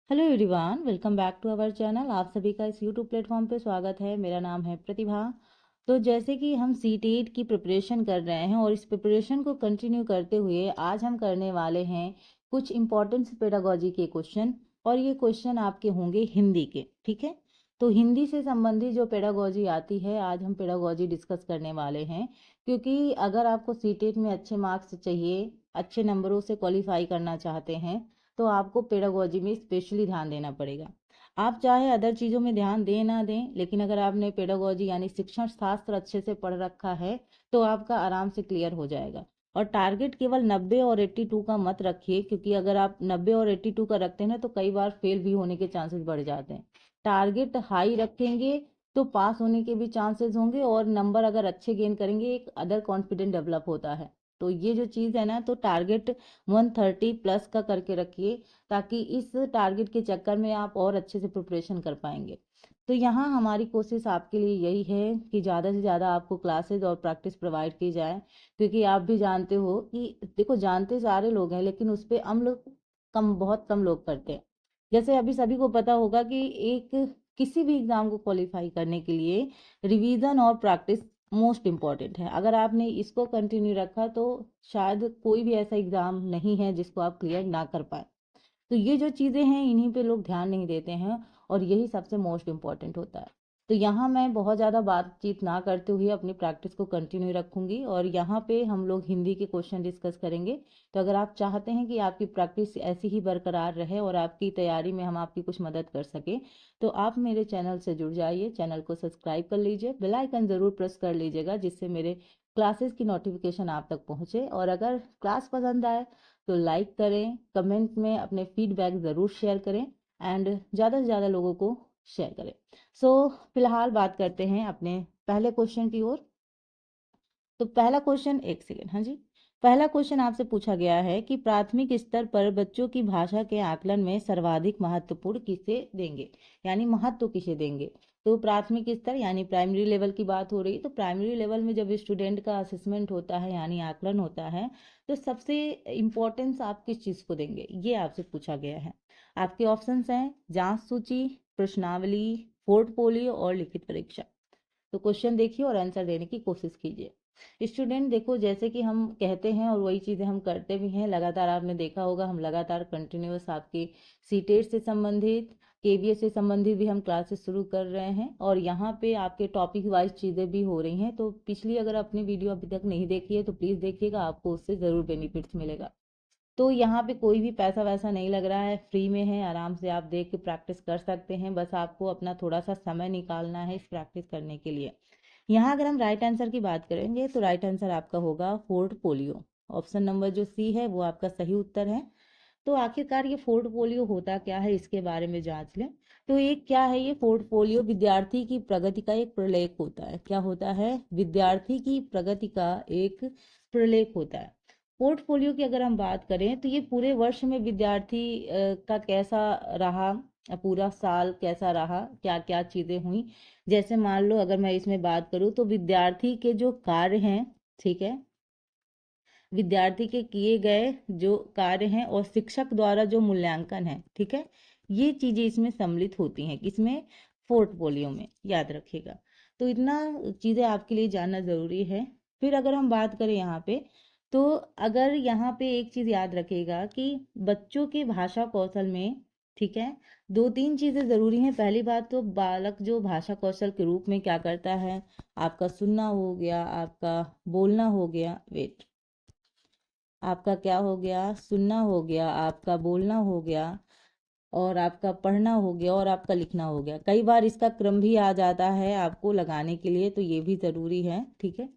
Hello everyone, welcome back to our channel. आप सभी का इस यूट्यूब प्लेटफॉर्म पे स्वागत है। मेरा नाम है प्रतिभा। तो जैसे कि हम सीटेट की प्रिपरेशन कर रहे हैं और इस प्रिपरेशन को कंटिन्यू करते हुए आज हम करने वाले हैं कुछ इंपॉर्टेंट पेडागोजी के क्वेश्चन। और ये क्वेश्चन आपके होंगे हिंदी के, ठीक है। तो हिंदी से संबंधित जो पेडागोजी आती है, आज हम पेडागोजी डिस्कस करने वाले हैं। क्योंकि अगर आपको सीटेट में अच्छे मार्क्स चाहिए, अच्छे नंबरों से क्वालिफाई करना चाहते हैं, तो आपको पेडागोजी में स्पेशली ध्यान देना पड़ेगा। आप चाहे अदर चीज़ों में ध्यान दें ना दें, लेकिन अगर आपने पेडागोजी यानी शिक्षण शास्त्र अच्छे से पढ़ रखा है तो आपका आराम से क्लियर हो जाएगा। और टारगेट केवल 90 और 82 का मत रखिए, क्योंकि अगर आप 90 और 82 का रखते हैं ना तो कई बार फेल भी होने के चांसेस बढ़ जाते हैं। टारगेट हाई रखेंगे तो पास होने के भी चांसेस होंगे, और नंबर अगर अच्छे गेन करेंगे एक अदर कॉन्फिडेंट डेवलप होता है। तो ये जो चीज़ है ना, तो टारगेट 130 प्लस का करके रखिए, ताकि इस टारगेट के चक्कर में आप और अच्छे से प्रिपरेशन कर पाएंगे। तो यहाँ हमारी कोशिश आपके लिए यही है कि ज़्यादा से ज़्यादा आपको क्लासेस और प्रैक्टिस प्रोवाइड की जाए। क्योंकि आप भी जानते हो कि देखो, जानते सारे लोग हैं लेकिन उस पर अमल कम, बहुत कम लोग करते हैं। जैसे अभी सभी को पता होगा कि एक किसी भी एग्ज़ाम को क्वालिफाई करने के लिए रिवीजन और प्रैक्टिस मोस्ट इम्पॉर्टेंट है। अगर आपने इसको कंटिन्यू रखा तो शायद कोई भी ऐसा एग्ज़ाम नहीं है जिसको आप क्लियर ना कर पाए। तो ये जो चीज़ें हैं इन्हीं पे लोग ध्यान नहीं देते हैं, और यही सबसे मोस्ट इम्पॉर्टेंट होता है। तो यहाँ मैं बहुत ज़्यादा बातचीत ना करते हुए अपनी प्रैक्टिस को कंटिन्यू रखूँगी, और यहाँ पे हम लोग हिंदी के क्वेश्चन डिस्कस करेंगे। तो अगर आप चाहते हैं कि आपकी प्रैक्टिस ऐसी ही बरकरार रहे और आपकी तैयारी में हम आपकी कुछ मदद कर सकें, तो आप मेरे चैनल से जुड़ जाइए। चैनल को सब्सक्राइब कर लीजिए, बेल आइकन ज़रूर प्रेस कर लीजिएगा, जिससे मेरे क्लासेस की नोटिफिकेशन आप तक पहुँचे। और अगर क्लास पसंद आए तो लाइक करें, कमेंट में अपने फीडबैक ज़रूर शेयर करें, एंड ज़्यादा से ज़्यादा लोगों को शेयर करें। सो फिलहाल बात करते हैं अपने पहले क्वेश्चन की ओर। तो पहला क्वेश्चन, एक सेकेंड, हाँ जी। पहला क्वेश्चन आपसे पूछा गया है कि प्राथमिक स्तर पर बच्चों की भाषा के आकलन में सर्वाधिक महत्वपूर्ण किसे देंगे, यानी महत्व किसे देंगे। तो प्राथमिक स्तर यानी प्राइमरी लेवल की बात हो रही। तो प्राइमरी लेवल में जब स्टूडेंट का असेसमेंट होता है यानी आकलन होता है, तो सबसे इम्पोर्टेंस आप किस चीज़ को देंगे, ये आपसे पूछा गया है। आपके ऑप्शंस हैं जांच सूची, प्रश्नावली, पोर्टफोलियो और लिखित परीक्षा। तो क्वेश्चन देखिए और आंसर देने की कोशिश कीजिए। स्टूडेंट देखो, जैसे कि हम कहते हैं और वही चीज़ें हम करते भी हैं, लगातार आपने देखा होगा हम लगातार कंटिन्यूअस आपके सीटेट से संबंधित, केवीएस से संबंधित भी हम क्लासेस शुरू कर रहे हैं, और यहाँ पे आपके टॉपिक वाइज चीज़ें भी हो रही हैं। तो पिछली अगर अपनी वीडियो अभी तक नहीं देखी है तो प्लीज़ देखिएगा, आपको उससे ज़रूर बेनिफिट्स मिलेगा। तो यहाँ पे कोई भी पैसा वैसा नहीं लग रहा है, फ्री में है, आराम से आप देख के प्रैक्टिस कर सकते हैं। बस आपको अपना थोड़ा सा समय निकालना है इस प्रैक्टिस करने के लिए। यहाँ अगर हम राइट आंसर की बात करेंगे तो राइट आंसर आपका होगा पोर्टफोलियो। ऑप्शन नंबर जो सी है वो आपका सही उत्तर है। तो आखिरकार ये पोर्टफोलियो होता क्या है, इसके बारे में जांच लें। तो एक क्या है ये पोर्टफोलियो, विद्यार्थी की प्रगति का एक प्रलेख होता है। क्या होता है? विद्यार्थी की प्रगति का एक प्रलेख होता है। पोर्टफोलियो की अगर हम बात करें तो ये पूरे वर्ष में विद्यार्थी का कैसा रहा, पूरा साल कैसा रहा, क्या क्या चीज़ें हुई। जैसे मान लो अगर मैं इसमें बात करूँ तो विद्यार्थी के जो कार्य हैं, ठीक है, विद्यार्थी के किए गए जो कार्य हैं और शिक्षक द्वारा जो मूल्यांकन है, ठीक है, ये चीज़ें इसमें सम्मिलित होती हैं, किसमें? पोर्टफोलियो में, याद रखिएगा। तो इतना चीज़ें आपके लिए जानना ज़रूरी है। फिर अगर हम बात करें यहाँ पे, तो अगर यहाँ पे एक चीज़ याद रखिएगा कि बच्चों के भाषा कौशल में, ठीक है, दो तीन चीज़ें ज़रूरी हैं। पहली बात तो बालक जो भाषा कौशल के रूप में क्या करता है, आपका सुनना हो गया, आपका बोलना हो गया, वेट, आपका क्या हो गया, सुनना हो गया, आपका बोलना हो गया, और आपका पढ़ना हो गया, और आपका लिखना हो गया। कई बार इसका क्रम भी आ जाता है आपको लगाने के लिए, तो ये भी ज़रूरी है, ठीक है।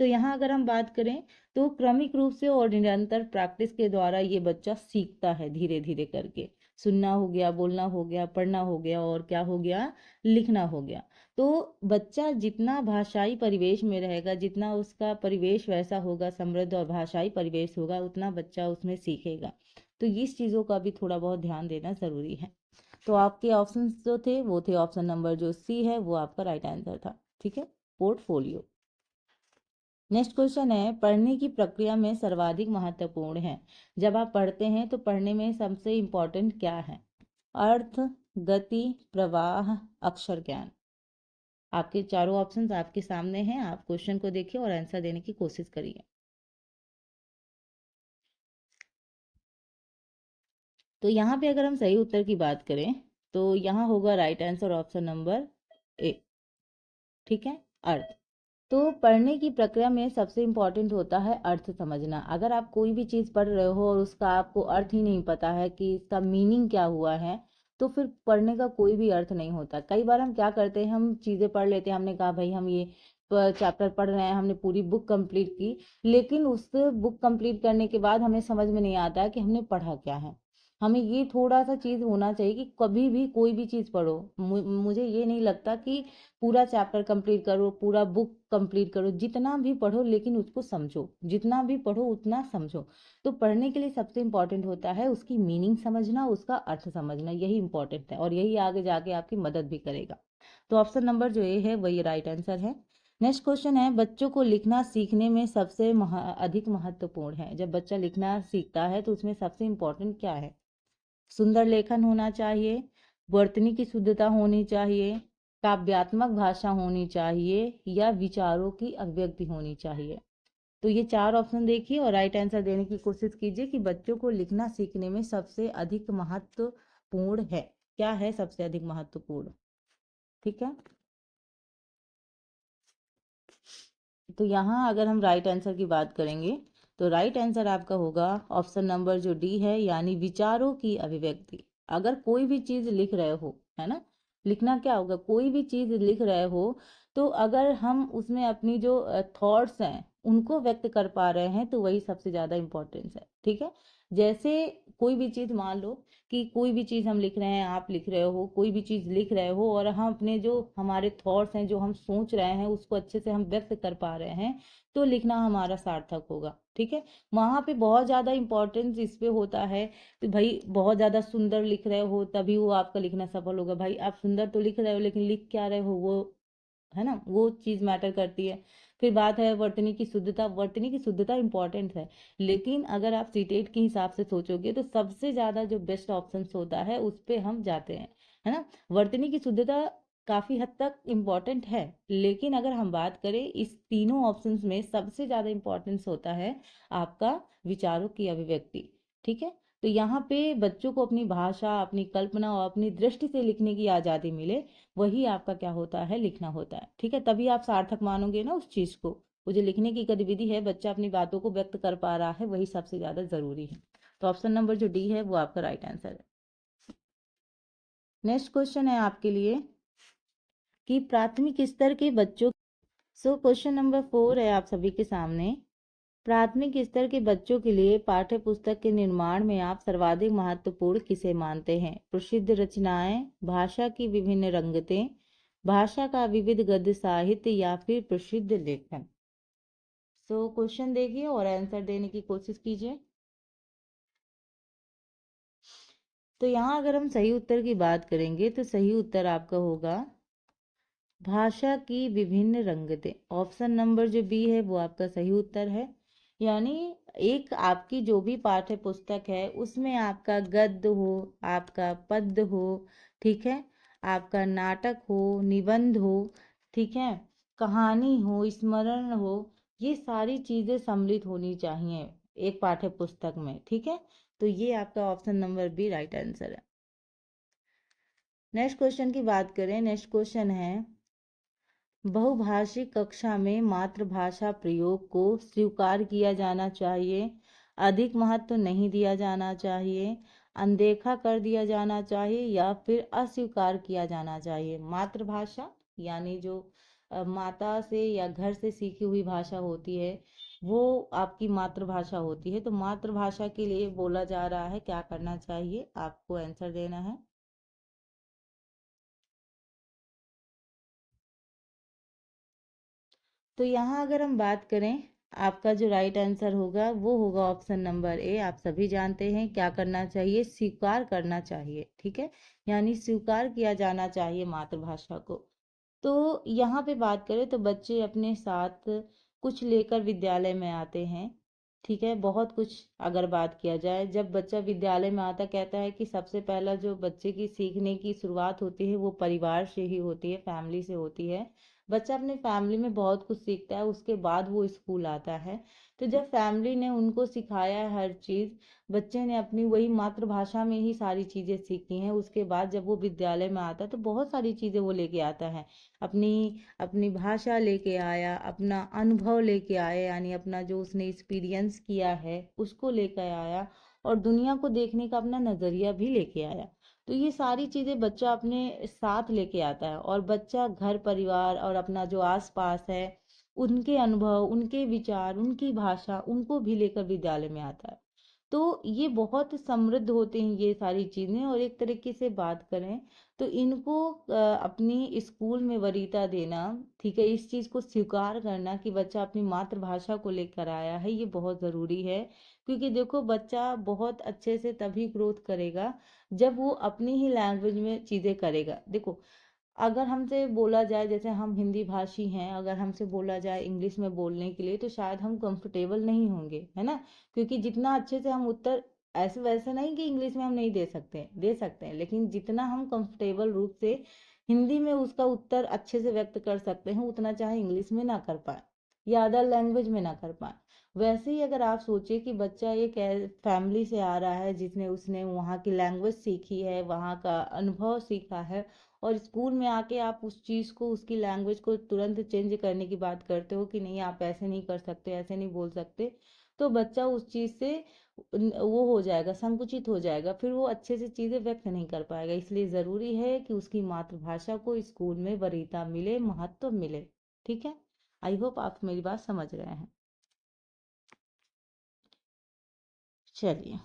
तो यहाँ अगर हम बात करें तो क्रमिक रूप से और निरंतर प्रैक्टिस के द्वारा ये बच्चा सीखता है धीरे धीरे करके। सुनना हो गया, बोलना हो गया, पढ़ना हो गया, और क्या हो गया, लिखना हो गया। तो बच्चा जितना भाषाई परिवेश में रहेगा, जितना उसका परिवेश वैसा होगा, समृद्ध और भाषाई परिवेश होगा, उतना बच्चा उसमें सीखेगा। तो इस चीज़ों का भी थोड़ा बहुत ध्यान देना ज़रूरी है। तो आपके ऑप्शंस जो थे वो थे, ऑप्शन नंबर जो सी है वो आपका राइट आंसर था, ठीक है, पोर्टफोलियो। नेक्स्ट क्वेश्चन है, पढ़ने की प्रक्रिया में सर्वाधिक महत्वपूर्ण है। जब आप पढ़ते हैं तो पढ़ने में सबसे इम्पोर्टेंट क्या है? अर्थ, गति, प्रवाह, अक्षर ज्ञान। आपके चारों ऑप्शंस आपके सामने हैं, आप क्वेश्चन को देखिए और आंसर देने की कोशिश करिए। तो यहाँ पे अगर हम सही उत्तर की बात करें तो यहाँ होगा right answer option number A. ठीक है, अर्थ। तो पढ़ने की प्रक्रिया में सबसे इम्पोर्टेंट होता है अर्थ समझना। अगर आप कोई भी चीज़ पढ़ रहे हो और उसका आपको अर्थ ही नहीं पता है कि इसका मीनिंग क्या हुआ है, तो फिर पढ़ने का कोई भी अर्थ नहीं होता। कई बार हम क्या करते हैं, हम चीज़ें पढ़ लेते हैं, हमने कहा भाई हम ये चैप्टर पढ़ रहे हैं, हमने पूरी बुक कंप्लीट की, लेकिन उस बुक कंप्लीट करने के बाद हमें समझ में नहीं आता है कि हमने पढ़ा क्या है। हमें ये थोड़ा सा चीज़ होना चाहिए कि कभी भी कोई भी चीज़ पढ़ो, मुझे ये नहीं लगता कि पूरा चैप्टर कंप्लीट करो, पूरा बुक कंप्लीट करो, जितना भी पढ़ो लेकिन उसको समझो, जितना भी पढ़ो उतना समझो। तो पढ़ने के लिए सबसे इम्पोर्टेंट होता है उसकी मीनिंग समझना, उसका अर्थ समझना, यही इम्पोर्टेंट है और यही आगे जाके आपकी मदद भी करेगा। तो ऑप्शन नंबर जो ए है वही राइट आंसर है। नेक्स्ट क्वेश्चन है, बच्चों को लिखना सीखने में सबसे अधिक महत्वपूर्ण है। जब बच्चा लिखना सीखता है तो उसमें सबसे इम्पोर्टेंट क्या है? सुंदर लेखन होना चाहिए, वर्तनी की शुद्धता होनी चाहिए, काव्यात्मक भाषा होनी चाहिए, या विचारों की अभिव्यक्ति होनी चाहिए। तो ये चार ऑप्शन देखिए और राइट आंसर देने की कोशिश कीजिए कि बच्चों को लिखना सीखने में सबसे अधिक महत्वपूर्ण है, क्या है सबसे अधिक महत्वपूर्ण। ठीक है, तो यहाँ अगर हम राइट आंसर की बात करेंगे तो राइट आंसर आपका होगा ऑप्शन नंबर जो डी है, यानी विचारों की अभिव्यक्ति। अगर कोई भी चीज लिख रहे हो, है ना, लिखना क्या होगा, कोई भी चीज लिख रहे हो तो अगर हम उसमें अपनी जो थॉट्स हैं उनको व्यक्त कर पा रहे हैं तो वही सबसे ज्यादा इम्पोर्टेंस है। ठीक है, जैसे कोई भी चीज मान लो कि कोई भी चीज हम लिख रहे हैं, आप लिख रहे हो, कोई भी चीज लिख रहे हो और हम अपने जो हमारे थॉट्स हैं, जो हम सोच रहे हैं उसको अच्छे से हम व्यक्त कर पा रहे हैं, तो लिखना हमारा सार्थक होगा। ठीक है, वहां पे बहुत ज्यादा इंपॉर्टेंस इस पे होता है कि भाई बहुत ज्यादा सुंदर लिख रहे हो तभी वो आपका लिखना सफल होगा। भाई आप सुंदर तो लिख रहे हो लेकिन लिख क्या रहे हो, वो है ना, वो चीज मैटर करती है। फिर बात है वर्तनी की शुद्धता, वर्तनी की शुद्धता इंपॉर्टेंट है, लेकिन अगर आप सीटेट के हिसाब से सोचोगे तो सबसे ज्यादा जो बेस्ट ऑप्शन होता है उस पे हम जाते हैं, है ना। वर्तनी की शुद्धता काफी हद तक इम्पॉर्टेंट है, लेकिन अगर हम बात करें इस तीनों ऑप्शंस में सबसे ज्यादा इंपॉर्टेंस होता है आपका विचारों की अभिव्यक्ति। ठीक है, तो यहाँ पे बच्चों को अपनी भाषा, अपनी कल्पना और अपनी दृष्टि से लिखने की आजादी मिले, वही आपका क्या होता है, लिखना होता है। ठीक है, तभी आप सार्थक मानोगे ना उस चीज को। वो जो लिखने की गतिविधि है, बच्चा अपनी बातों को व्यक्त कर पा रहा है, वही सबसे ज्यादा जरूरी है। तो ऑप्शन नंबर जो डी है वो आपका राइट आंसर है। नेक्स्ट क्वेश्चन है आपके लिए कि प्राथमिक स्तर के बच्चों, सो क्वेश्चन नंबर 4 है आप सभी के सामने। प्राथमिक स्तर के बच्चों के लिए पाठ्य पुस्तक के निर्माण में आप सर्वाधिक महत्वपूर्ण किसे मानते हैं? प्रसिद्ध रचनाएं, भाषा की विभिन्न रंगतें, भाषा का विविध गद्य साहित्य, या फिर प्रसिद्ध लेखन। सो क्वेश्चन देखिए और आंसर देने की कोशिश कीजिए। तो यहाँ अगर हम सही उत्तर की बात करेंगे तो सही उत्तर आपका होगा भाषा की विभिन्न रंगतें। ऑप्शन नंबर जो बी है वो आपका सही उत्तर है। यानी एक आपकी जो भी पाठ्य पुस्तक है उसमें आपका गद्य हो, आपका पद्य हो, ठीक है, आपका नाटक हो, निबंध हो, ठीक है, कहानी हो, स्मरण हो, ये सारी चीजें सम्मिलित होनी चाहिए एक पाठ्य पुस्तक में। ठीक है, तो ये आपका option number B right answer है। नेक्स्ट क्वेश्चन की बात करें, नेक्स्ट क्वेश्चन है बहुभाषी कक्षा में मातृभाषा प्रयोग को स्वीकार किया जाना चाहिए, अधिक महत्व नहीं दिया जाना चाहिए, अनदेखा कर दिया जाना चाहिए, या फिर अस्वीकार किया जाना चाहिए। मातृभाषा यानी जो माता से या घर से सीखी हुई भाषा होती है वो आपकी मातृभाषा होती है। तो मातृभाषा के लिए बोला जा रहा है क्या करना चाहिए, आपको आंसर देना है। तो यहाँ अगर हम बात करें, आपका जो राइट आंसर होगा वो होगा ऑप्शन नंबर ए। आप सभी जानते हैं क्या करना चाहिए, स्वीकार करना चाहिए। ठीक है, यानी स्वीकार किया जाना चाहिए मातृभाषा को। तो यहाँ पे बात करें तो बच्चे अपने साथ कुछ लेकर विद्यालय में आते हैं, ठीक है, बहुत कुछ अगर बात किया जाए, जब बच्चा विद्यालय में आता कहता है कि सबसे पहला जो बच्चे की सीखने की शुरुआत होती है वो परिवार से ही होती है, फैमिली से होती है। बच्चा अपने फैमिली में बहुत कुछ सीखता है, उसके बाद वो स्कूल आता है। तो जब फैमिली ने उनको सिखाया है हर चीज़, बच्चे ने अपनी वही मातृभाषा में ही सारी चीज़ें सीखी हैं, उसके बाद जब वो विद्यालय में आता है तो बहुत सारी चीज़ें वो लेके आता है। अपनी अपनी भाषा लेके आया, अपना अनुभव लेके आया, यानी अपना जो उसने एक्सपीरियंस किया है उसको लेकर आया, और दुनिया को देखने का अपना नज़रिया भी लेके आया। तो ये सारी चीज़ें बच्चा अपने साथ लेके आता है, और बच्चा घर परिवार और अपना जो आस पास है उनके अनुभव, उनके विचार, उनकी भाषा, उनको भी लेकर विद्यालय में आता है। तो ये बहुत समृद्ध होते हैं ये सारी चीज़ें। और एक तरीके से बात करें तो इनको अपनी स्कूल में वरीयता देना, ठीक है, इस चीज़ को स्वीकार करना कि बच्चा अपनी मातृभाषा को लेकर आया है, ये बहुत ज़रूरी है। क्योंकि देखो, बच्चा बहुत अच्छे से तभी ग्रोथ करेगा जब वो अपनी ही लैंग्वेज में चीज़ें करेगा। देखो, अगर हमसे बोला जाए, जैसे हम हिंदी भाषी हैं, अगर हमसे बोला जाए इंग्लिश में बोलने के लिए तो शायद हम कंफर्टेबल नहीं होंगे, है ना। क्योंकि जितना अच्छे से हम उत्तर, ऐसे वैसे नहीं कि इंग्लिश में हम नहीं दे सकते, दे सकते हैं, लेकिन जितना हम कंफर्टेबल रूप से हिंदी में उसका उत्तर अच्छे से व्यक्त कर सकते हैं, उतना चाहे इंग्लिश में ना कर पाए या अदर लैंग्वेज में ना कर पाए। वैसे ही अगर आप सोचिए कि बच्चा एक फैमिली से आ रहा है जिसने उसने वहाँ की लैंग्वेज सीखी है, वहाँ का अनुभव सीखा है, और स्कूल में आके आप उस चीज़ को, उसकी लैंग्वेज को तुरंत चेंज करने की बात करते हो कि नहीं आप ऐसे नहीं कर सकते, ऐसे नहीं बोल सकते, तो बच्चा उस चीज़ से वो हो जाएगा, संकुचित हो जाएगा, फिर वो अच्छे से चीज़ें व्यक्त नहीं कर पाएगा। इसलिए ज़रूरी है कि उसकी मातृभाषा को स्कूल में वरीयता मिले, महत्व मिले। ठीक है, आई होप आप मेरी बात समझ रहे हैं। चलिए,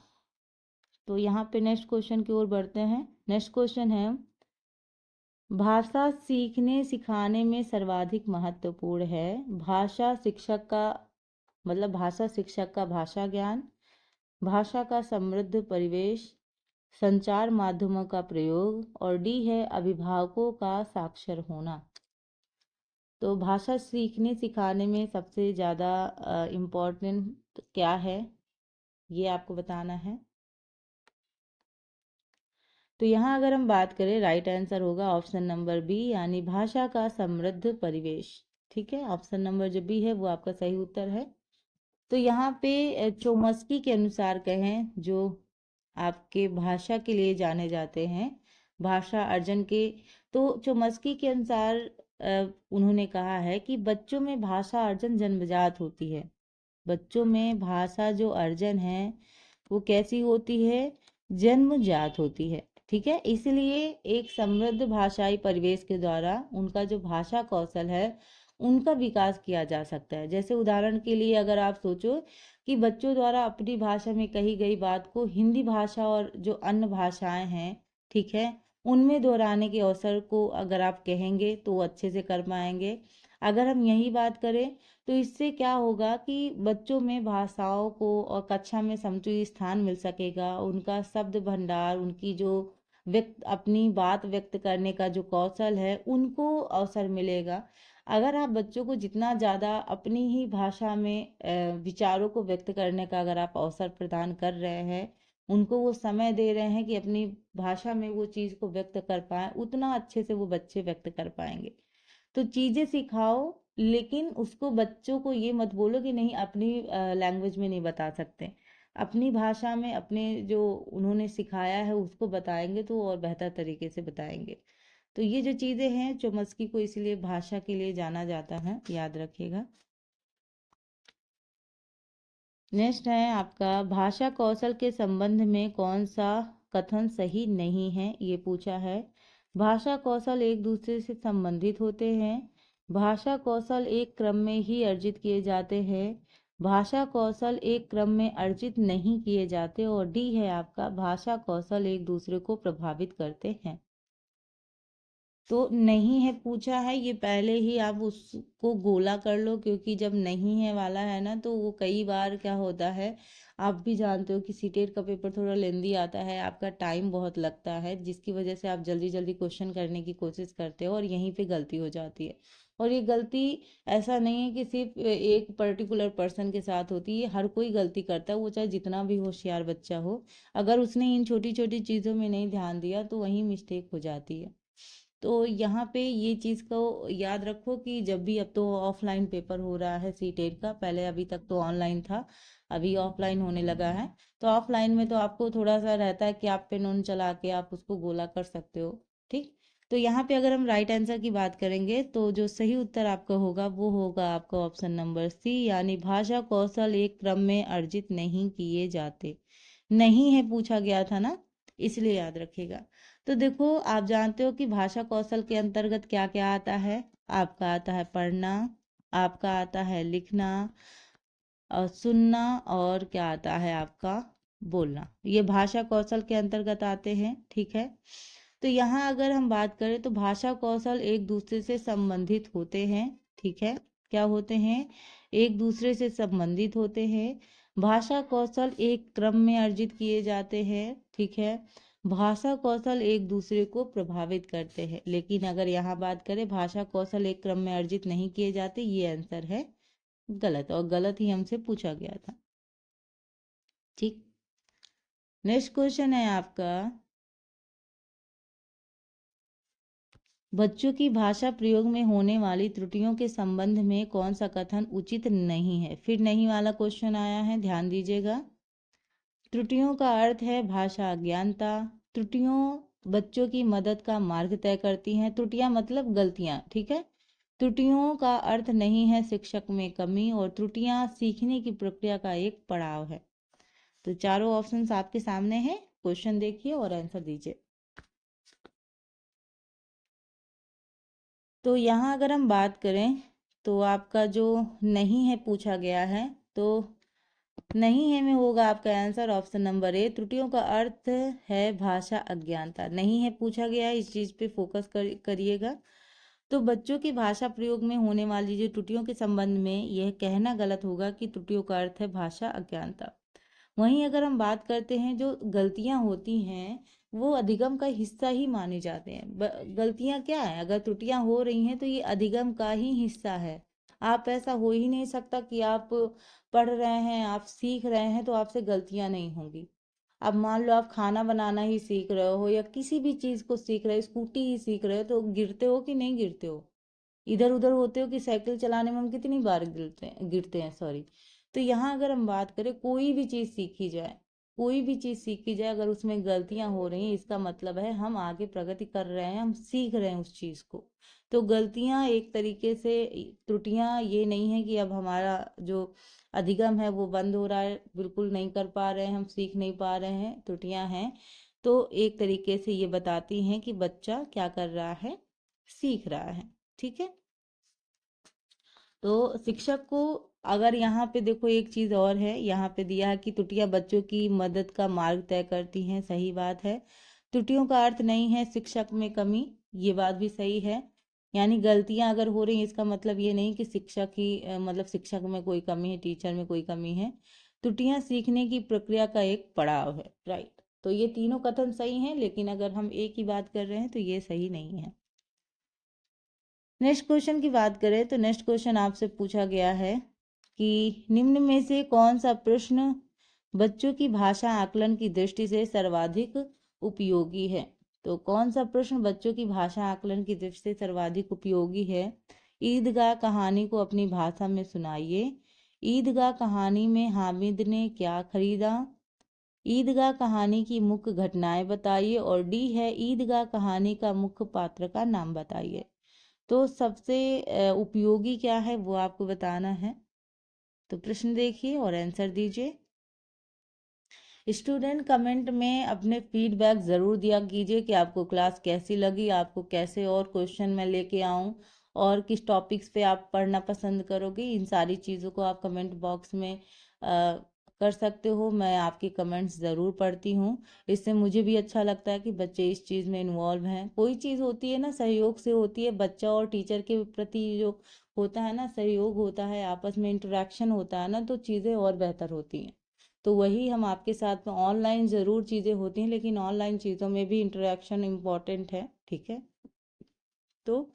तो यहाँ पे नेक्स्ट क्वेश्चन की ओर बढ़ते हैं। नेक्स्ट क्वेश्चन है, भाषा सीखने सिखाने में सर्वाधिक महत्वपूर्ण है भाषा शिक्षक का, मतलब भाषा शिक्षक का भाषा ज्ञान, भाषा का समृद्ध परिवेश, संचार माध्यमों का प्रयोग, और डी है अभिभावकों का साक्षर होना। तो भाषा सीखने सिखाने में सबसे ज़्यादा इम्पोर्टेंट क्या है, ये आपको बताना है। तो यहाँ अगर हम बात करें, राइट आंसर होगा ऑप्शन नंबर बी, यानी भाषा का समृद्ध परिवेश। ठीक है, ऑप्शन नंबर जो बी है वो आपका सही उत्तर है। तो यहाँ पे चोमस्की के अनुसार कहें, जो आपके भाषा के लिए जाने जाते हैं, भाषा अर्जन के, तो चोमस्की के अनुसार उन्होंने कहा है कि बच्चों में भाषा अर्जन जन्मजात होती है। बच्चों में भाषा जो अर्जन है वो कैसी होती है, जन्मजात होती है। ठीक है, इसलिए एक समृद्ध भाषाई परिवेश के द्वारा उनका जो भाषा कौशल है उनका विकास किया जा सकता है। जैसे उदाहरण के लिए अगर आप सोचो कि बच्चों द्वारा अपनी भाषा में कही गई बात को हिंदी भाषा और जो अन्य भाषाएं हैं, ठीक है, उनमें दोहराने के अवसर को अगर आप कहेंगे तो वो अच्छे से कर पाएंगे। अगर हम यही बात करें तो इससे क्या होगा कि बच्चों में भाषाओं को और कक्षा में समुचित स्थान मिल सकेगा, उनका शब्द भंडार, उनकी जो व्यक्त अपनी बात व्यक्त करने का जो कौशल है उनको अवसर मिलेगा। अगर आप बच्चों को जितना ज़्यादा अपनी ही भाषा में विचारों को व्यक्त करने का अगर आप अवसर प्रदान कर रहे हैं, उनको वो समय दे रहे हैं कि अपनी भाषा में वो चीज़ को व्यक्त कर पाए, उतना अच्छे से वो बच्चे व्यक्त कर पाएंगे। तो चीज़ें सिखाओ, लेकिन उसको बच्चों को ये मत बोलो कि नहीं अपनी लैंग्वेज में नहीं बता सकते। अपनी भाषा में अपने जो उन्होंने सिखाया है उसको बताएंगे तो और बेहतर तरीके से बताएंगे। तो ये जो चीज़ें हैं, चोम्स्की को इसलिए भाषा के लिए जाना जाता है, याद रखिएगा। नेक्स्ट है आपका, भाषा कौशल के संबंध में कौन सा कथन सही नहीं है, ये पूछा है। भाषा कौशल एक दूसरे से संबंधित होते हैं। भाषा कौशल एक क्रम में ही अर्जित किए जाते हैं। भाषा कौशल एक क्रम में अर्जित नहीं किए जाते। और डी है आपका, भाषा कौशल एक दूसरे को प्रभावित करते हैं। तो नहीं है पूछा है, ये पहले ही आप उसको गोला कर लो, क्योंकि जब नहीं है वाला है ना तो वो कई बार क्या होता है, आप भी जानते हो कि सीटेट का पेपर थोड़ा लेंदी आता है, आपका टाइम बहुत लगता है, जिसकी वजह से आप जल्दी जल्दी क्वेश्चन करने की कोशिश करते हो और यहीं पे गलती हो जाती है। और ये गलती ऐसा नहीं है कि सिर्फ एक पर्टिकुलर पर्सन के साथ होती है, हर कोई गलती करता है, वो चाहे जितना भी होशियार बच्चा हो, अगर उसने इन छोटी छोटी चीज़ों में नहीं ध्यान दिया तो वहीं मिस्टेक हो जाती है। तो यहाँ पे ये चीज़ को याद रखो कि जब भी, अब तो ऑफलाइन पेपर हो रहा है सीटेट का, पहले अभी तक तो ऑनलाइन था, अभी ऑफलाइन होने लगा है। तो ऑफलाइन में तो आपको थोड़ा सा रहता है कि आप पेन ऑन चला के आप उसको गोला कर सकते हो, ठीक। तो यहाँ पे अगर हम राइट आंसर की बात करेंगे तो जो सही उत्तर आपका होगा वो होगा आपका ऑप्शन नंबर सी, यानी भाषा कौशल एक क्रम में अर्जित नहीं किए जाते। नहीं है पूछा गया था ना, इसलिए याद रखिएगा। तो देखो, आप जानते हो कि भाषा कौशल के अंतर्गत क्या क्या आता है। आपका आता है पढ़ना, आपका आता है लिखना और सुनना, और क्या आता है आपका बोलना। ये भाषा कौशल के अंतर्गत आते हैं, ठीक है। तो यहाँ अगर हम बात करें तो भाषा कौशल एक दूसरे से संबंधित होते हैं, ठीक है। क्या होते हैं? एक दूसरे से संबंधित होते हैं। भाषा कौशल एक क्रम में अर्जित किए जाते हैं, ठीक है। भाषा कौशल एक दूसरे को प्रभावित करते हैं। लेकिन अगर यहाँ बात करें भाषा कौशल एक क्रम में अर्जित नहीं किए जाते, ये आंसर है गलत, और गलत ही हमसे पूछा गया था, ठीक। नेक्स्ट क्वेश्चन है आपका, बच्चों की भाषा प्रयोग में होने वाली त्रुटियों के संबंध में कौन सा कथन उचित नहीं है। फिर नहीं वाला क्वेश्चन आया है, ध्यान दीजिएगा। त्रुटियों का अर्थ है भाषा अज्ञानता। त्रुटियों बच्चों की मदद का मार्ग तय करती हैं। त्रुटियां मतलब गलतियां, ठीक है। त्रुटियों का अर्थ नहीं है शिक्षक में कमी, और त्रुटियां सीखने की प्रक्रिया का एक पड़ाव है। तो चारों ऑप्शंस आपके सामने हैं, क्वेश्चन देखिए और आंसर दीजिए। तो यहाँ अगर हम बात करें तो आपका जो नहीं है पूछा गया है, तो नहीं है में होगा आपका आंसर ऑप्शन नंबर ए। त्रुटियों का अर्थ है भाषा अज्ञानता। नहीं है पूछा गया है, इस चीज पे फोकस करिएगा। तो बच्चों की भाषा प्रयोग में होने वाली जो त्रुटियों के संबंध में यह कहना गलत होगा कि त्रुटियों का अर्थ है भाषा अज्ञानता। वहीं अगर हम बात करते हैं, जो गलतियां होती हैं वो अधिगम का हिस्सा ही माने जाते हैं। गलतियां क्या है, अगर त्रुटियां हो रही हैं तो ये अधिगम का ही हिस्सा है। आप, ऐसा हो ही नहीं सकता कि आप पढ़ रहे हैं, आप सीख रहे हैं तो आपसे गलतियां नहीं होंगी। अब मान लो आप खाना बनाना ही सीख रहे हो या किसी भी चीज को सीख रहे हो, स्कूटी ही सीख रहे हो, तो गिरते हो कि नहीं गिरते हो? इधर उधर होते हो कि साइकिल चलाने में हम कितनी बार गिरते हैं, सॉरी। तो यहाँ अगर हम बात करें, कोई भी चीज़ सीखी जाए, कोई भी चीज़ सीखी जाए, अगर उसमें गलतियां हो रही हैं इसका मतलब है हम आगे प्रगति कर रहे हैं, हम सीख रहे हैं उस चीज़ को। तो गलतियां एक तरीके से, त्रुटियां ये नहीं है कि अब हमारा जो अधिगम है वो बंद हो रहा है, बिल्कुल नहीं कर पा रहे हैं, हम सीख नहीं पा रहे हैं, त्रुटियां हैं। तो एक तरीके से ये बताती हैं कि बच्चा क्या कर रहा है, सीख रहा है, ठीक है। तो शिक्षक को, अगर यहाँ पे देखो एक चीज और है, यहाँ पे दिया है कि त्रुटियां बच्चों की मदद का मार्ग तय करती हैं, सही बात है। त्रुटियों का अर्थ नहीं है शिक्षक में कमी, ये बात भी सही है। यानी गलतियां अगर हो रही हैं इसका मतलब ये नहीं कि शिक्षक ही मतलब शिक्षक में कोई कमी है, टीचर में कोई कमी है। त्रुटियां सीखने की प्रक्रिया का एक पड़ाव है, राइट। तो ये तीनों कथन सही हैं, लेकिन अगर हम एक ही बात कर रहे हैं तो ये सही नहीं है। नेक्स्ट क्वेश्चन की बात करें तो नेक्स्ट क्वेश्चन आपसे पूछा गया है कि निम्न में से कौन सा प्रश्न बच्चों की भाषा आकलन की दृष्टि से सर्वाधिक उपयोगी है। तो कौन सा प्रश्न बच्चों की भाषा आकलन की दृष्टि से सर्वाधिक उपयोगी है। ईदगाह कहानी को अपनी भाषा में सुनाइए। ईदगाह कहानी में हामिद ने क्या खरीदा। ईदगाह कहानी की मुख्य घटनाएं बताइए। और डी है ईदगाह कहानी का मुख्य पात्र का नाम बताइए। तो सबसे उपयोगी क्या है वो आपको बताना है। तो प्रश्न देखिए और आंसर दीजिए। स्टूडेंट कमेंट में अपने फीडबैक ज़रूर दिया कीजिए कि आपको क्लास कैसी लगी, आपको कैसे और क्वेश्चन मैं लेके आऊँ, और किस टॉपिक्स पे आप पढ़ना पसंद करोगे। इन सारी चीज़ों को आप कमेंट बॉक्स में कर सकते हो। मैं आपके कमेंट्स ज़रूर पढ़ती हूँ। इससे मुझे भी अच्छा लगता है कि बच्चे इस चीज़ में इन्वॉल्व हैं। कोई चीज़ होती है ना, सहयोग से होती है। बच्चा और टीचर के प्रति जो होता है ना, सहयोग होता है, आपस में इंटरेक्शन होता है ना, तो चीज़ें और बेहतर होती हैं। तो वही हम आपके साथ में, ऑनलाइन ज़रूर चीज़ें होती हैं लेकिन ऑनलाइन चीज़ों में भी इंटरेक्शन इम्पॉर्टेंट है, ठीक है। तो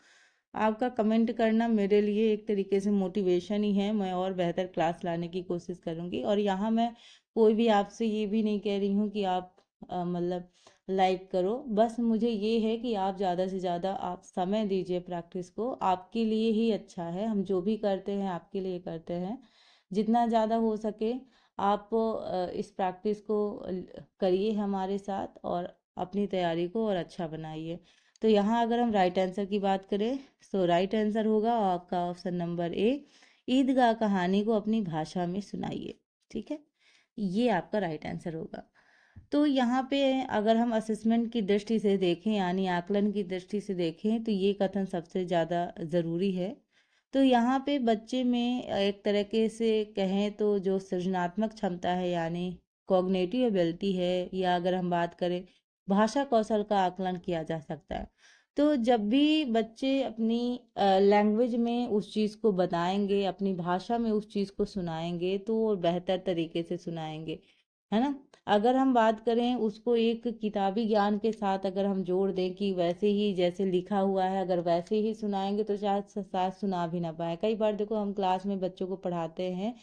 आपका कमेंट करना मेरे लिए एक तरीके से मोटिवेशन ही है। मैं और बेहतर क्लास लाने की कोशिश करूँगी। और यहाँ मैं कोई भी आपसे ये भी नहीं कह रही हूँ कि आप मतलब लाइक करो। बस मुझे ये है कि आप ज़्यादा से ज़्यादा आप समय दीजिए प्रैक्टिस को, आपके लिए ही अच्छा है। हम जो भी करते हैं आपके लिए करते हैं। जितना ज़्यादा हो सके आप इस प्रैक्टिस को करिए हमारे साथ, और अपनी तैयारी को और अच्छा बनाइए। तो यहाँ अगर हम राइट आंसर की बात करें तो राइट आंसर होगा आपका ऑप्शन नंबर ए, ईदगाह कहानी को अपनी भाषा में सुनाइए। ठीक है, ये आपका राइट आंसर होगा। तो यहाँ पे अगर हम असेसमेंट की दृष्टि से देखें, यानी आकलन की दृष्टि से देखें, तो ये कथन सबसे ज़्यादा ज़रूरी है। तो यहाँ पे बच्चे में एक तरीके से कहें तो जो सृजनात्मक क्षमता है, यानी कॉग्निटिव एबिलिटी है, या अगर हम बात करें भाषा कौशल का आकलन किया जा सकता है। तो जब भी बच्चे अपनी लैंग्वेज में उस चीज़ को बताएंगे, अपनी भाषा में उस चीज़ को सुनाएंगे, तो वो बेहतर तरीके से सुनाएंगे, है ना। अगर हम बात करें उसको एक किताबी ज्ञान के साथ अगर हम जोड़ दें कि वैसे ही जैसे लिखा हुआ है अगर वैसे ही सुनाएंगे तो शायद सुना भी ना पाए। कई बार देखो हम क्लास में बच्चों को पढ़ाते हैं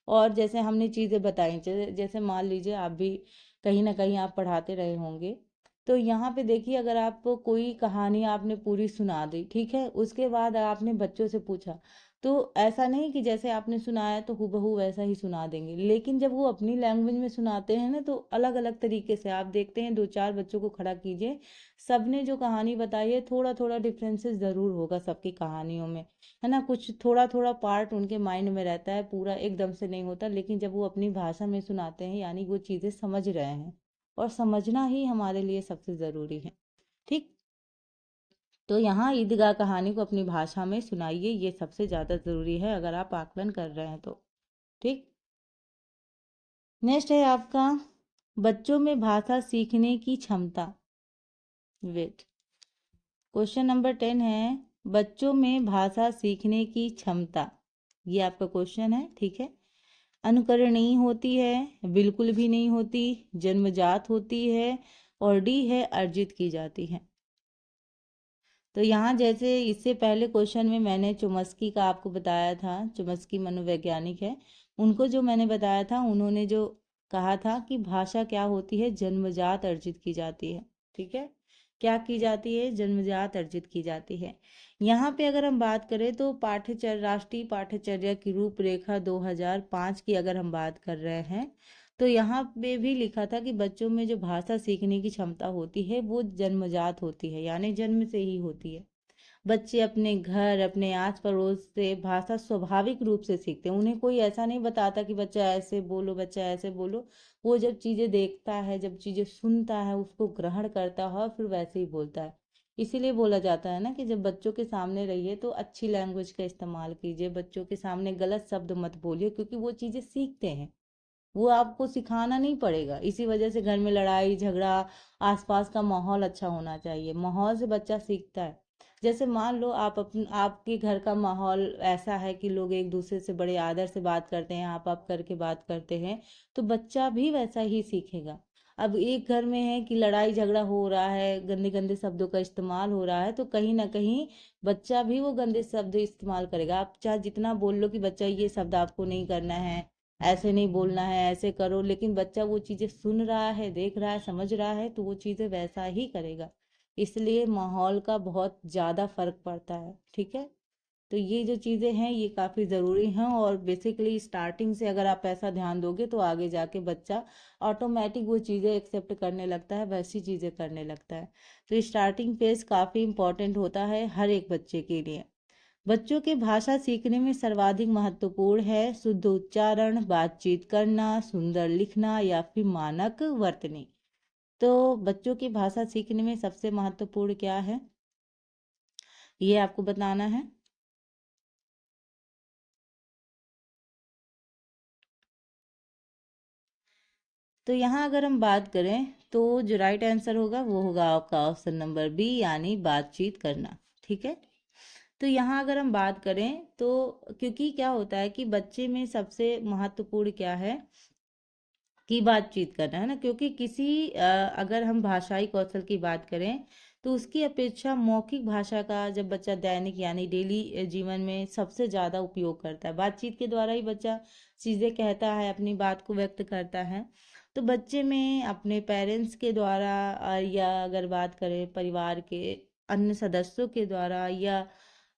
और जैसे हमने चीज़ें बताई, जैसे मान लीजिए आप भी कहीं ना कहीं आप पढ़ाते रहे होंगे, तो यहाँ पे देखिए अगर आप कोई कहानी आपने पूरी सुना दी, ठीक है, उसके बाद आपने बच्चों से पूछा, तो ऐसा नहीं कि जैसे आपने सुनाया तो हूबहू वैसा ही सुना देंगे, लेकिन जब वो अपनी लैंग्वेज में सुनाते हैं ना तो अलग अलग तरीके से आप देखते हैं। दो चार बच्चों को खड़ा कीजिए, सबने जो कहानी बताई है थोड़ा थोड़ा डिफरेंसेस जरूर होगा सबकी कहानियों में, है ना। कुछ थोड़ा थोड़ा पार्ट उनके माइंड में रहता है, पूरा एकदम से नहीं होता, लेकिन जब वो अपनी भाषा में सुनाते हैं यानी वो चीज़ें समझ रहे हैं, और समझना ही हमारे लिए सबसे ज़रूरी है। ठीक, तो यहाँ ईदगाह कहानी को अपनी भाषा में सुनाइए, ये सबसे ज़्यादा ज़रूरी है अगर आप आकलन कर रहे हैं तो। ठीक, नेक्स्ट है आपका बच्चों में भाषा सीखने की क्षमता। वेट, क्वेश्चन नंबर 10 है बच्चों में भाषा सीखने की क्षमता, ये आपका क्वेश्चन है। ठीक है, अनुकरणीय होती है, बिल्कुल भी नहीं होती, जन्मजात होती है, और डी है अर्जित की जाती है। तो यहाँ जैसे इससे पहले क्वेश्चन में मैंने चुमस्की का आपको बताया था, चुमस्की मनोवैज्ञानिक है, उनको जो मैंने बताया था उन्होंने जो कहा था कि भाषा क्या होती है, जन्मजात अर्जित की जाती है। ठीक है, क्या की जाती है, जन्मजात अर्जित की जाती है। यहाँ पे अगर हम बात करें तो पाठ्यचर्या, राष्ट्रीय पाठ्यचर्या की रूपरेखा 2005 की अगर हम बात कर रहे हैं, तो यहाँ पे भी लिखा था कि बच्चों में जो भाषा सीखने की क्षमता होती है वो जन्मजात होती है, यानी जन्म से ही होती है। बच्चे अपने घर, अपने आस पड़ोस से भाषा स्वाभाविक रूप से सीखते हैं। उन्हें कोई ऐसा नहीं बताता कि बच्चा ऐसे बोलो, बच्चा ऐसे बोलो। वो जब चीज़ें देखता है, जब चीज़ें सुनता है, उसको ग्रहण करता है और फिर वैसे ही बोलता है। इसीलिए बोला जाता है ना कि जब बच्चों के सामने रहिए तो अच्छी लैंग्वेज का इस्तेमाल कीजिए, बच्चों के सामने गलत शब्द मत बोलिए, क्योंकि वो चीज़ें सीखते हैं, वो आपको सिखाना नहीं पड़ेगा। इसी वजह से घर में लड़ाई झगड़ा, आसपास का माहौल अच्छा होना चाहिए, माहौल से बच्चा सीखता है। जैसे मान लो आपके घर का माहौल ऐसा है कि लोग एक दूसरे से बड़े आदर से बात करते हैं, आप करके बात करते हैं, तो बच्चा भी वैसा ही सीखेगा। अब एक घर में है कि लड़ाई झगड़ा हो रहा है, गंदे गंदे शब्दों का इस्तेमाल हो रहा है, तो कहीं ना कहीं बच्चा भी वो गंदे शब्द इस्तेमाल करेगा। आप चाहे जितना बोल लो कि बच्चा ये शब्द आपको नहीं करना है, ऐसे नहीं बोलना है, ऐसे करो, लेकिन बच्चा वो चीज़ें सुन रहा है, देख रहा है, समझ रहा है, तो वो चीज़ें वैसा ही करेगा। इसलिए माहौल का बहुत ज़्यादा फर्क पड़ता है। ठीक है, तो ये जो चीज़ें हैं ये काफ़ी ज़रूरी हैं, और बेसिकली स्टार्टिंग से अगर आप ऐसा ध्यान दोगे तो आगे जाके बच्चा ऑटोमेटिक वो चीज़ें एक्सेप्ट करने लगता है, वैसी चीज़ें करने लगता है। तो स्टार्टिंग फेज काफ़ी इंपॉर्टेंट होता है हर एक बच्चे के लिए। बच्चों के भाषा सीखने में सर्वाधिक महत्वपूर्ण है शुद्ध उच्चारण, बातचीत करना, सुंदर लिखना, या फिर मानक वर्तनी। तो बच्चों की भाषा सीखने में सबसे महत्वपूर्ण क्या है, ये आपको बताना है। तो यहाँ अगर हम बात करें तो जो राइट आंसर होगा वो होगा आपका ऑप्शन नंबर बी, यानी बातचीत करना। ठीक है, तो यहाँ अगर हम बात करें तो क्योंकि क्या होता है कि बच्चे में सबसे महत्वपूर्ण क्या है, की बातचीत करना है ना, क्योंकि अगर हम भाषाई कौशल की बात करें तो उसकी अपेक्षा मौखिक भाषा का जब बच्चा दैनिक यानी डेली जीवन में सबसे ज़्यादा उपयोग करता है, बातचीत के द्वारा ही बच्चा चीज़ें कहता है, अपनी बात को व्यक्त करता है। तो बच्चे में अपने पेरेंट्स के द्वारा या अगर बात करें परिवार के अन्य सदस्यों के द्वारा या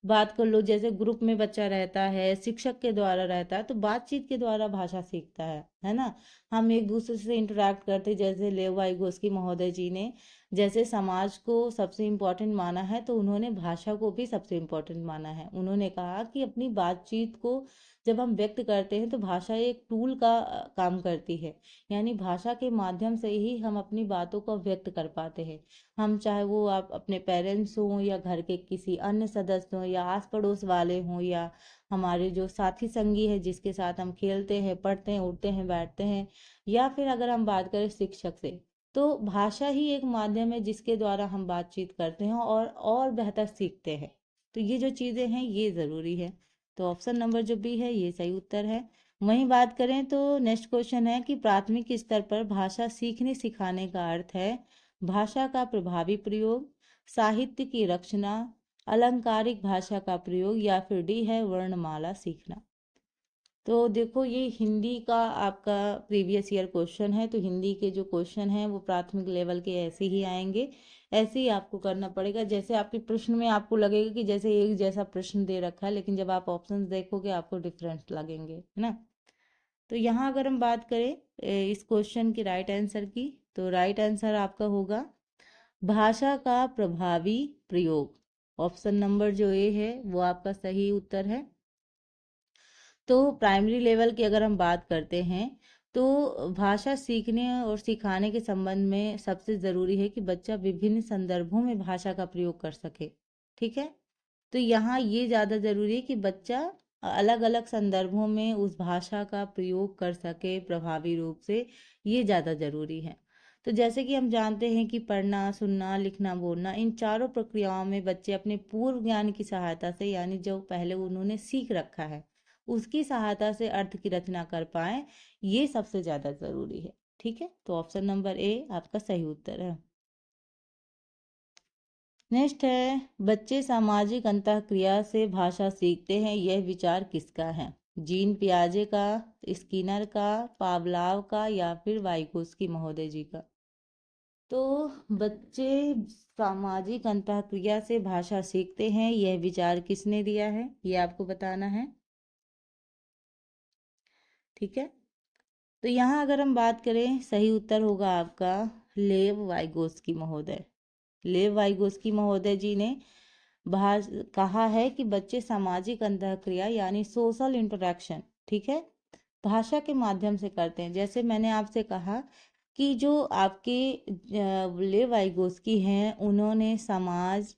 बात कर लो जैसे ग्रुप में बच्चा रहता है, शिक्षक के द्वारा रहता है, तो बातचीत के द्वारा भाषा सीखता है ना। हम एक दूसरे से इंटरेक्ट करते, जैसे लेव वाइगोस्की महोदय जी ने जैसे समाज को सबसे इम्पोर्टेंट माना है, तो उन्होंने भाषा को भी सबसे इम्पोर्टेंट माना है। उन्होंने कहा कि अपनी बातचीत को जब हम व्यक्त करते हैं तो भाषा एक टूल का काम करती है, यानी भाषा के माध्यम से ही हम अपनी बातों को व्यक्त कर पाते हैं। हम चाहे वो आप अपने पेरेंट्स हों या घर के किसी अन्य सदस्य हों या आस पड़ोस वाले हों या हमारे जो साथी संगी है जिसके साथ हम खेलते हैं, पढ़ते हैं, उठते हैं, बैठते हैं, या फिर अगर हम बात करें शिक्षक से, तो भाषा ही एक माध्यम है जिसके द्वारा हम बातचीत करते हैं और बेहतर सीखते हैं। तो ये जो चीज़ें हैं ये ज़रूरी है। तो ऑप्शन नंबर जो बी है ये सही उत्तर है। वहीं बात करें तो नेक्स्ट क्वेश्चन है कि प्राथमिक स्तर पर भाषा सीखने सिखाने का अर्थ है भाषा का प्रभावी प्रयोग, साहित्य की रचना, अलंकारिक भाषा का प्रयोग, या फिर डी है वर्णमाला सीखना। तो देखो ये हिंदी का आपका प्रीवियस ईयर क्वेश्चन है, तो हिंदी के जो क्वेश्चन हैं वो प्राथमिक लेवल के ऐसे ही आएंगे, ऐसे ही आपको करना पड़ेगा। जैसे आपके प्रश्न में आपको लगेगा कि जैसे एक जैसा प्रश्न दे रखा है, लेकिन जब आप ऑप्शंस देखोगे आपको डिफरेंट लगेंगे, है ना। तो यहाँ अगर हम बात करें इस क्वेश्चन की राइट आंसर की, तो राइट आंसर आपका होगा भाषा का प्रभावी प्रयोग। ऑप्शन नंबर जो ए है वो आपका सही उत्तर है। तो प्राइमरी लेवल की अगर हम बात करते हैं तो भाषा सीखने और सिखाने के संबंध में सबसे ज़रूरी है कि बच्चा विभिन्न संदर्भों में भाषा का प्रयोग कर सके। ठीक है, तो यहाँ ये ज़्यादा ज़रूरी है कि बच्चा अलग अलग संदर्भों में उस भाषा का प्रयोग कर सके प्रभावी रूप से, ये ज़्यादा ज़रूरी है। तो जैसे कि हम जानते हैं कि पढ़ना, सुनना, लिखना, बोलना, इन चारों प्रक्रियाओं में बच्चे अपने पूर्व ज्ञान की सहायता से, यानी जो पहले उन्होंने सीख रखा है उसकी सहायता से अर्थ की रचना कर पाए, ये सबसे ज़्यादा ज़रूरी है। ठीक है, तो ऑप्शन नंबर ए आपका सही उत्तर है। नेक्स्ट है बच्चे सामाजिक अंतःक्रिया से भाषा सीखते हैं, यह विचार किसका है? जीन पियाजे का, स्किनर का, पावलाव का, या फिर वाइगोस्की महोदय जी का। तो बच्चे सामाजिक अंतःक्रिया से भाषा सीखते हैं, यह विचार किसने दिया है ये आपको बताना है। ठीक है, तो यहाँ अगर हम बात करें सही उत्तर होगा आपका लेव वाइगोस्की महोदय। लेव वाइगोस्की महोदय जी ने भाष कहा है कि बच्चे सामाजिक अंतःक्रिया यानी सोशल इंटरेक्शन, ठीक है, भाषा के माध्यम से करते हैं। जैसे मैंने आपसे कहा कि जो आपके लेव वाइगोस्की हैं उन्होंने समाज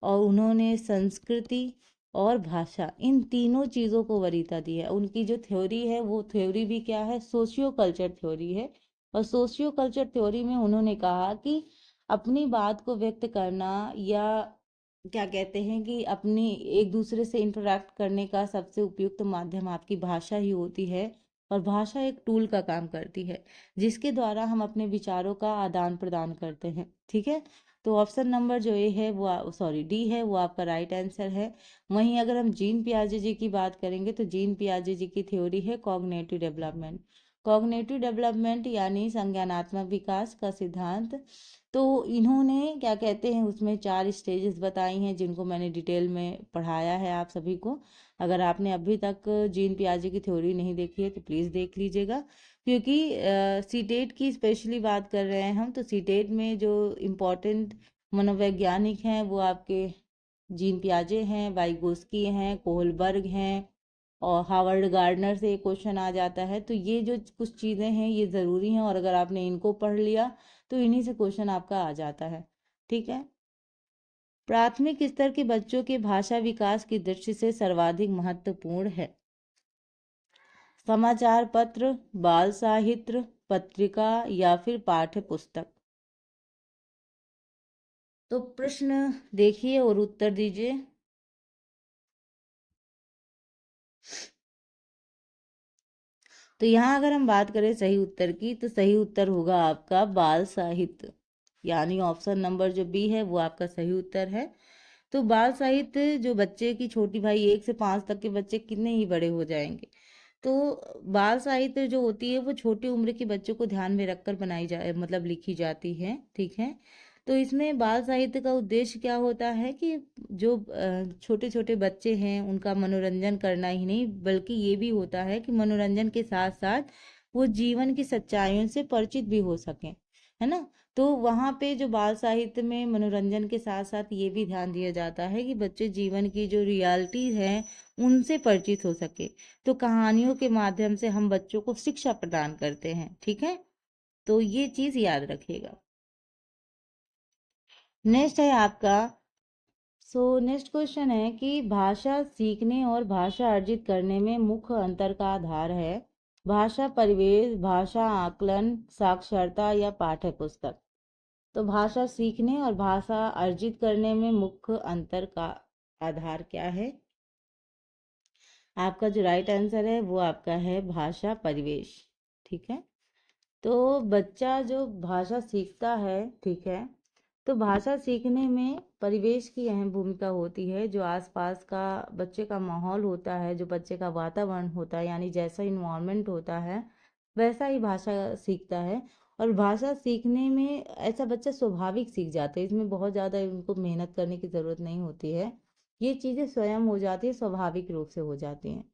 और उन्होंने संस्कृति और भाषा इन तीनों चीज़ों को वरीयता दी है। उनकी जो थ्योरी है वो थ्योरी भी क्या है, सोशियो कल्चर थ्योरी है। और सोशियो कल्चर थ्योरी में उन्होंने कहा कि अपनी बात को व्यक्त करना या क्या कहते हैं कि अपनी एक दूसरे से इंटरेक्ट करने का सबसे उपयुक्त माध्यम आपकी भाषा ही होती है। और भाषा एक टूल का काम करती है जिसके द्वारा हम अपने विचारों का आदान प्रदान करते हैं। ठीक है, तो ऑप्शन नंबर जो ए है वो सॉरी डी है वो आपका राइट आंसर है। वहीं अगर हम जीन पियाजे जी की बात करेंगे तो जीन पियाजे जी की थ्योरी है कॉग्निटिव डेवलपमेंट। कॉग्निटिव डेवलपमेंट यानी संज्ञानात्मक विकास का सिद्धांत। तो इन्होंने क्या कहते हैं उसमें 4 स्टेजेस बताई हैं जिनको मैंने डिटेल में पढ़ाया है आप सभी को। अगर आपने अभी तक जीन पियाजे की थ्योरी नहीं देखी है तो प्लीज़ देख लीजिएगा, क्योंकि सीटेट की स्पेशली बात कर रहे हैं हम, तो सीटेट में जो इम्पोर्टेंट मनोवैज्ञानिक हैं वो आपके जीन पियाजे हैं, वाइगोस्की हैं, कोहलबर्ग हैं, और हावर्ड गार्डनर से एक क्वेश्चन आ जाता है। तो ये जो कुछ चीज़ें हैं ये ज़रूरी हैं, और अगर आपने इनको पढ़ लिया तो इन्हीं से क्वेश्चन आपका आ जाता है। ठीक है, प्राथमिक स्तर के बच्चों के भाषा विकास की दृष्टि से सर्वाधिक महत्वपूर्ण है समाचार पत्र, बाल साहित्य, पत्रिका, या फिर पाठ्य पुस्तक। तो प्रश्न देखिए और उत्तर दीजिए। तो यहाँ अगर हम बात करें सही उत्तर की, तो सही उत्तर होगा आपका बाल साहित्य, यानी ऑप्शन नंबर जो बी है वो आपका सही उत्तर है। तो बाल साहित्य जो बच्चे की, छोटी भाई 1 से 5 तक के बच्चे कितने ही बड़े हो जाएंगे, तो बाल साहित्य जो होती है वो छोटी उम्र के बच्चों को ध्यान में रखकर बनाई जा मतलब लिखी जाती है, ठीक है। तो इसमें बाल साहित्य का उद्देश्य क्या होता है कि जो छोटे छोटे बच्चे हैं उनका मनोरंजन करना ही नहीं, बल्कि ये भी होता है कि मनोरंजन के साथ साथ वो जीवन की सच्चाइयों से परिचित भी हो सकें, है ना। तो वहाँ पे जो बाल साहित्य में मनोरंजन के साथ साथ ये भी ध्यान दिया जाता है कि बच्चे जीवन की जो रियलिटी है उनसे परिचित हो सके। तो कहानियों के माध्यम से हम बच्चों को शिक्षा प्रदान करते हैं, ठीक है। तो ये चीज याद रखिएगा। नेक्स्ट है आपका, नेक्स्ट क्वेश्चन है कि भाषा सीखने और भाषा अर्जित करने में मुख्य अंतर का आधार है भाषा परिवेश, भाषा आकलन, साक्षरता या पाठ्य पुस्तक। तो भाषा सीखने और भाषा अर्जित करने में मुख्य अंतर का आधार क्या है? आपका जो राइट आंसर है वो आपका है भाषा परिवेश, ठीक है। तो बच्चा जो भाषा सीखता है, ठीक है, तो भाषा सीखने में परिवेश की अहम भूमिका होती है। जो आसपास का बच्चे का माहौल होता है, जो बच्चे का वातावरण होता है, यानी जैसा इन्वायरमेंट होता है वैसा ही भाषा सीखता है। और भाषा सीखने में ऐसा बच्चा स्वाभाविक सीख जाता है, इसमें बहुत ज़्यादा उनको मेहनत करने की ज़रूरत नहीं होती है, ये चीज़ें स्वयं हो जाती है, स्वाभाविक रूप से हो जाती हैं।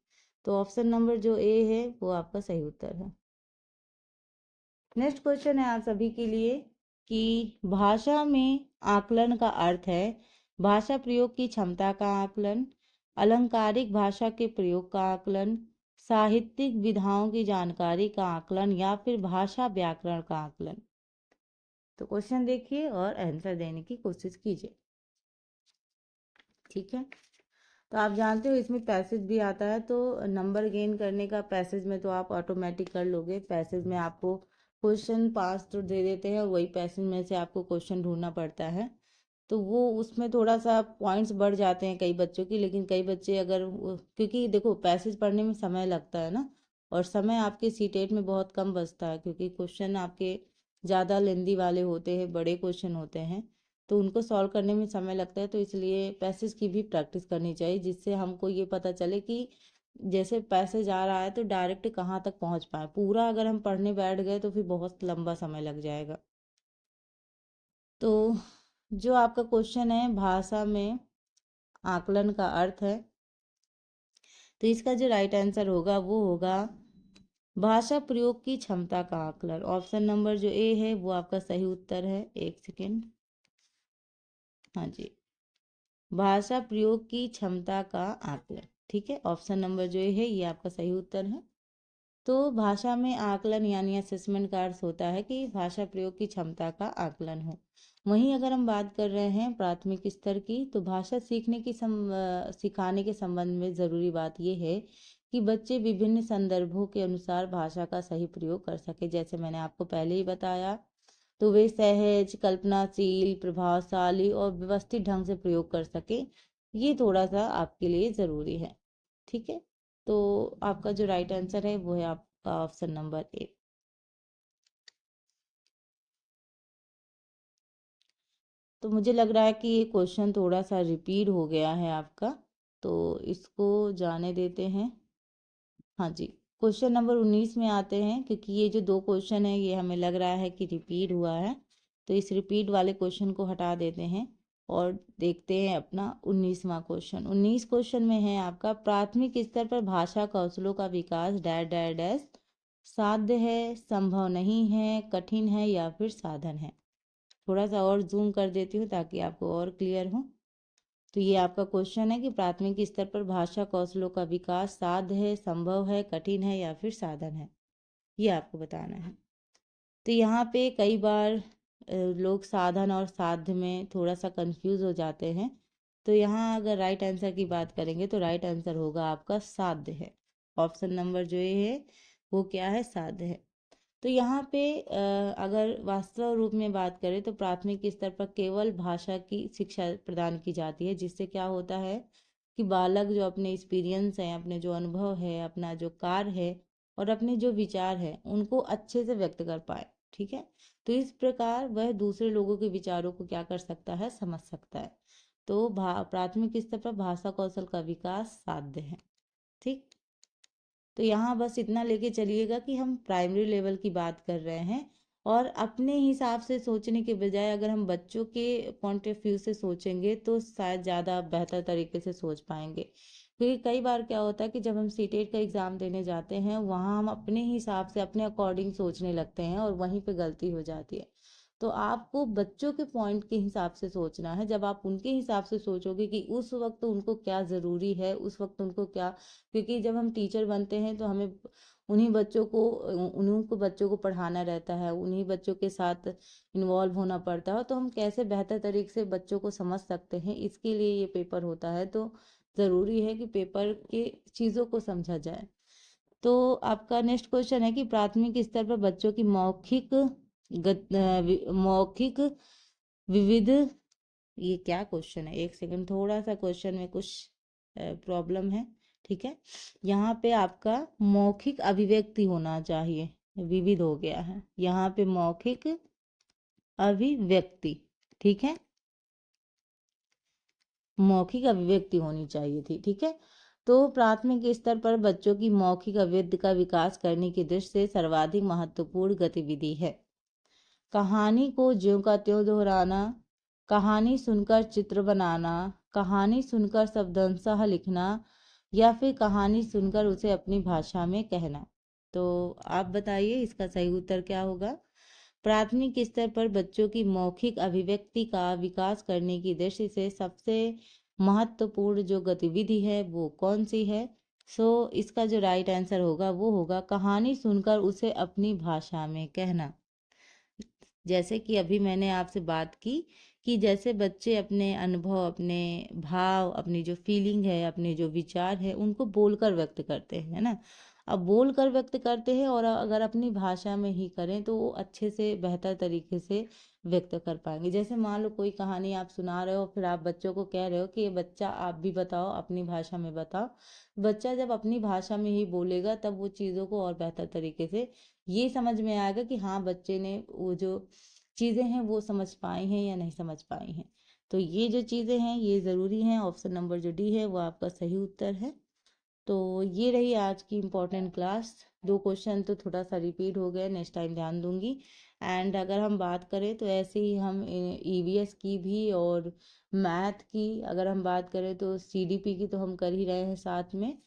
तो ऑप्शन नंबर जो ए है वो आपका सही उत्तर है। नेक्स्ट क्वेश्चन है आप सभी के लिए कि भाषा में आकलन का अर्थ है भाषा प्रयोग की क्षमता का आकलन, अलंकारिक भाषा के प्रयोग का आकलन, साहित्यिक विधाओं की जानकारी का आकलन या फिर भाषा व्याकरण का आकलन। तो क्वेश्चन देखिए और आंसर देने की कोशिश कीजिए, ठीक है। तो आप जानते हो इसमें पैसेज भी आता है, तो नंबर गेन करने का पैसेज में तो आप ऑटोमेटिक कर लोगे। पैसेज में आपको क्वेश्चन 5 तो दे देते हैं और वही पैसेज में से आपको क्वेश्चन ढूंढना पड़ता है, तो वो उसमें थोड़ा सा पॉइंट्स बढ़ जाते हैं कई बच्चों की। लेकिन कई बच्चे अगर क्योंकि देखो पैसेज पढ़ने में समय लगता है ना, और समय आपके सीटेट में बहुत कम बचता है, क्योंकि क्वेश्चन आपके ज़्यादा लेंदी वाले होते हैं, बड़े क्वेश्चन होते हैं, तो उनको सॉल्व करने में समय लगता है। तो इसलिए पैसेज की भी प्रैक्टिस करनी चाहिए, जिससे हमको ये पता चले कि जैसे पैसेज आ रहा है तो डायरेक्ट कहाँ तक पहुँच पाए। पूरा अगर हम पढ़ने बैठ गए तो फिर बहुत लंबा समय लग जाएगा। तो जो आपका क्वेश्चन है भाषा में आकलन का अर्थ है, तो इसका जो राइट आंसर होगा वो होगा भाषा प्रयोग की क्षमता का आकलन। ऑप्शन नंबर जो ए है वो आपका सही उत्तर है। एक सेकेंड, हाँ जी, भाषा प्रयोग की क्षमता का आकलन, ठीक है। ऑप्शन नंबर जो है ये आपका सही उत्तर है। तो भाषा में आकलन यानी असेसमेंट का अर्थ होता है कि भाषा प्रयोग की क्षमता का आकलन हो। वहीं अगर हम बात कर रहे हैं प्राथमिक स्तर की, तो भाषा सीखने की सिखाने के संबंध में ज़रूरी बात यह है कि बच्चे विभिन्न संदर्भों के अनुसार भाषा का सही प्रयोग कर सके। जैसे मैंने आपको पहले ही बताया, तो वे सहज, कल्पनाशील, प्रभावशाली और व्यवस्थित ढंग से प्रयोग कर सके, ये थोड़ा सा आपके लिए ज़रूरी है, ठीक है। तो आपका जो राइट आंसर है वो है आपका ऑप्शन नंबर ए। तो मुझे लग रहा है कि ये क्वेश्चन थोड़ा सा रिपीट हो गया है आपका, तो इसको जाने देते हैं। हाँ जी, क्वेश्चन नंबर 19 में आते हैं, क्योंकि ये जो दो क्वेश्चन है ये हमें लग रहा है कि रिपीट हुआ है, तो इस रिपीट वाले क्वेश्चन को हटा देते हैं और देखते हैं अपना 19वां क्वेश्चन। 19 क्वेश्चन में है आपका प्राथमिक स्तर पर भाषा कौशलों का विकास डैश डैश डैश साध्य है, संभव नहीं है, कठिन है या फिर साधन है। थोड़ा सा और जूम कर देती हूँ ताकि आपको और क्लियर हो। तो ये आपका क्वेश्चन है कि प्राथमिक स्तर पर भाषा कौशलों का विकास साध्य है, संभव है, कठिन है या फिर साधन है, ये आपको बताना है। तो यहाँ पे कई बार लोग साधन और साध्य में थोड़ा सा कंफ्यूज हो जाते हैं। तो यहाँ अगर राइट आंसर की बात करेंगे तो राइट आंसर होगा आपका साध्य है। ऑप्शन नंबर जो ये है वो क्या है, साध्य है। तो यहाँ पे अगर वास्तव रूप में बात करें तो प्राथमिक स्तर पर केवल भाषा की शिक्षा प्रदान की जाती है, जिससे क्या होता है कि बालक जो अपने एक्सपीरियंस है, अपने जो अनुभव है, अपना जो कार्य है और अपने जो विचार है उनको अच्छे से व्यक्त कर पाए। ठीक है, तो इस प्रकार वह दूसरे लोगों के विचारों को क्या कर सकता है, समझ सकता है। तो प्राथमिक स्तर पर भाषा कौशल का विकास साध्य है। ठीक, तो यहाँ बस इतना लेके चलिएगा कि हम प्राइमरी लेवल की बात कर रहे हैं, और अपने हिसाब से सोचने के बजाय अगर हम बच्चों के पॉइंट ऑफ व्यू से सोचेंगे तो शायद ज़्यादा बेहतर तरीके से सोच पाएंगे। क्योंकि कई बार क्या होता है कि जब हम सीटेट का एग्ज़ाम देने जाते हैं वहाँ हम अपने हिसाब से अपने अकॉर्डिंग सोचने लगते हैं और वहीं पे गलती हो जाती है। तो आपको बच्चों के पॉइंट के हिसाब से सोचना है। जब आप उनके हिसाब से सोचोगे कि उस वक्त उनको क्या ज़रूरी है, उस वक्त उनको क्या, क्योंकि जब हम टीचर बनते हैं तो हमें उन्हीं को बच्चों को पढ़ाना रहता है, उन्हीं बच्चों के साथ इन्वॉल्व होना पड़ता है। तो हम कैसे बेहतर तरीके से बच्चों को समझ सकते हैं, इसके लिए ये पेपर होता है। तो ज़रूरी है कि पेपर के चीज़ों को समझा जाए। तो आपका नेक्स्ट क्वेश्चन है कि प्राथमिक स्तर पर बच्चों की मौखिक विविध, ये क्या क्वेश्चन है, एक सेकंड, थोड़ा सा क्वेश्चन में कुछ प्रॉब्लम है। ठीक है, यहाँ पे आपका मौखिक अभिव्यक्ति होना चाहिए, विविध हो गया है यहाँ पे, मौखिक अभिव्यक्ति। ठीक है, मौखिक अभिव्यक्ति होनी चाहिए थी। ठीक है, तो प्राथमिक स्तर पर बच्चों की मौखिक अभिव्यक्ति का विकास करने की दृष्टि से सर्वाधिक महत्वपूर्ण गतिविधि है कहानी को ज्यों का त्यों दोहराना, कहानी सुनकर चित्र बनाना, कहानी सुनकर शब्दंशः लिखना, या फिर कहानी सुनकर उसे अपनी भाषा में कहना। तो आप बताइए इसका सही उत्तर क्या होगा। प्राथमिक स्तर पर बच्चों की मौखिक अभिव्यक्ति का विकास करने की दृष्टि से सबसे महत्वपूर्ण जो गतिविधि है वो कौन सी है। इसका जो राइट आंसर होगा वो होगा कहानी सुनकर उसे अपनी भाषा में कहना। जैसे कि अभी मैंने आपसे बात की कि जैसे बच्चे अपने अनुभव, अपने भाव, अपनी जो फीलिंग है, अपने जो विचार है उनको बोलकर व्यक्त करते हैं, है ना। अब बोलकर व्यक्त करते हैं और अगर अपनी भाषा में ही करें तो वो अच्छे से बेहतर तरीके से व्यक्त कर पाएंगे। जैसे मान लो कोई कहानी आप सुना रहे हो, फिर आप बच्चों को कह रहे हो कि ये बच्चा आप भी बताओ, अपनी भाषा में बताओ। बच्चा जब अपनी भाषा में ही बोलेगा तब वो चीज़ों को और बेहतर तरीके से ये समझ में आएगा कि हाँ बच्चे ने वो जो चीज़ें हैं वो समझ पाई हैं या नहीं समझ पाई हैं। तो ये जो चीज़ें हैं ये ज़रूरी हैं। ऑप्शन नंबर जो डी है वो आपका सही उत्तर है। तो ये रही आज की इम्पोर्टेंट क्लास। दो क्वेश्चन तो थोड़ा सा रिपीट हो गए, नेक्स्ट टाइम ध्यान दूंगी। एंड अगर हम बात करें तो ऐसे ही हम ईवीएस की भी और मैथ की अगर हम बात करें तो सीडीपी की तो हम कर ही रहे हैं साथ में।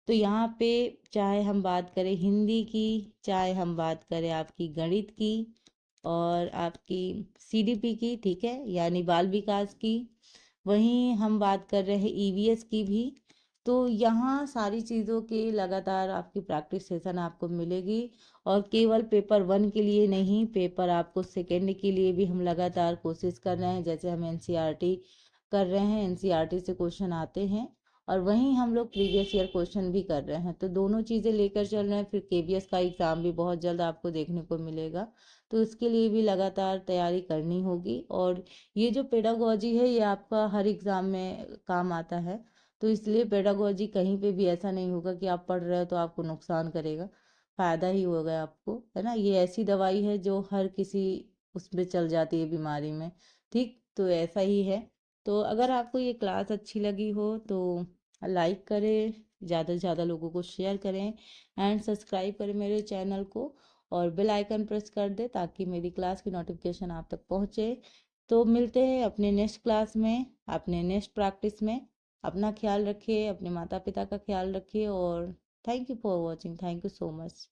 तो यहाँ पे चाहे हम बात करें हिंदी की, चाहे हम बात करें आपकी गणित की और आपकी सीडीपी की, ठीक है, यानी बाल विकास की, वहीं हम बात कर रहे हैं ईवीएस की भी। तो यहाँ सारी चीज़ों के लगातार आपकी प्रैक्टिस सेशन आपको मिलेगी। और केवल पेपर 1 के लिए नहीं, पेपर आपको सेकेंड के लिए भी हम लगातार कोशिश कर रहे हैं। जैसे हम एनसीईआरटी कर रहे हैं, एनसीईआरटी से क्वेश्चन आते हैं और वहीं हम लोग प्रीवियस ईयर क्वेश्चन भी कर रहे हैं। तो दोनों चीज़ें लेकर चल रहे हैं। फिर केवीएस का एग्ज़ाम भी बहुत जल्द आपको देखने को मिलेगा, तो इसके लिए भी लगातार तैयारी करनी होगी। और ये जो पेडागोजी है ये आपका हर एग्ज़ाम में काम आता है। तो इसलिए पेडागोजी कहीं पे भी ऐसा नहीं होगा कि आप पढ़ रहे हो तो आपको नुकसान करेगा, फ़ायदा ही होगा आपको, है ना। ये ऐसी दवाई है जो हर किसी उसमें चल जाती है बीमारी में। ठीक, तो ऐसा ही है। तो अगर आपको ये क्लास अच्छी लगी हो तो लाइक करें, ज़्यादा से ज़्यादा लोगों को शेयर करें एंड सब्सक्राइब करें मेरे चैनल को, और बेल आइकन प्रेस कर दे ताकि मेरी क्लास की नोटिफिकेशन आप तक पहुँचे। तो मिलते हैं अपने नेक्स्ट क्लास में, अपने नेक्स्ट प्रैक्टिस में। अपना ख्याल रखिए, अपने माता पिता का ख्याल रखिए, और thank you for watching, thank you so much.